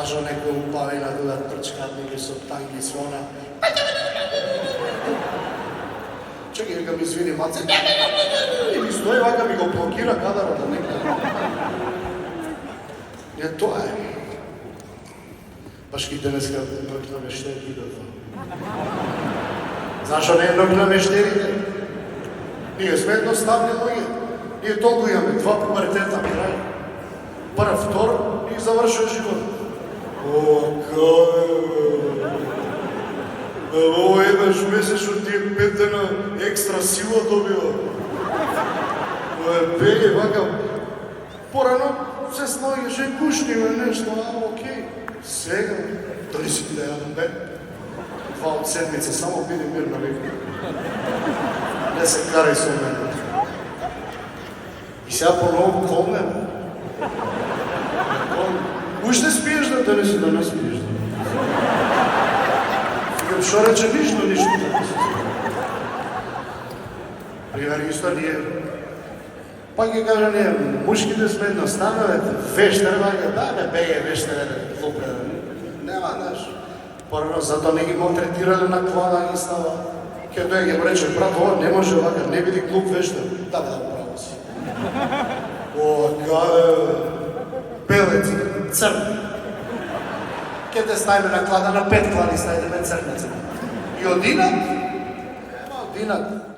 Зашо некој упави на туда трчкат неки со танги свона. Чекай, вика ми извини маце. И ми стои вака ми го блокира кадарот на некој. Не тоа е. Баш ки денеска ноќ на мештери идат. Зашо не е ноќ на мештерите? Ние сме едноставни луѓе. Ние толку имаме, 2 пубертета крај. Прв, втор и завршува живот. О, каде? Ово еднаш месечно тие 5 дена екстра сила добива. Беге, вака, порано се снаѓаше кушниме нешто, окей. Сега, дали си да јадам бе? 2 од седмица, само биде мирна века. Не се карај со мене. И сега понову колнем. Уште спиеш да не си да не спиеш да. Фикам, шо рече ништо да се. Пример, исто ние, па ќе кажа ние, мушките сме едноставно, вештер, да, беге вештер, лупе, нема, знаеш. Порано, зато не ги малтретирале на клана и става. Ке тој ќе рече, брат, ова не може вака, не биди клуб вештер. Да, право си. О, каде, белеци, црни. Ке те ставиме на клада, на 5 клани ставиме црница. И одинат? Ема одинат.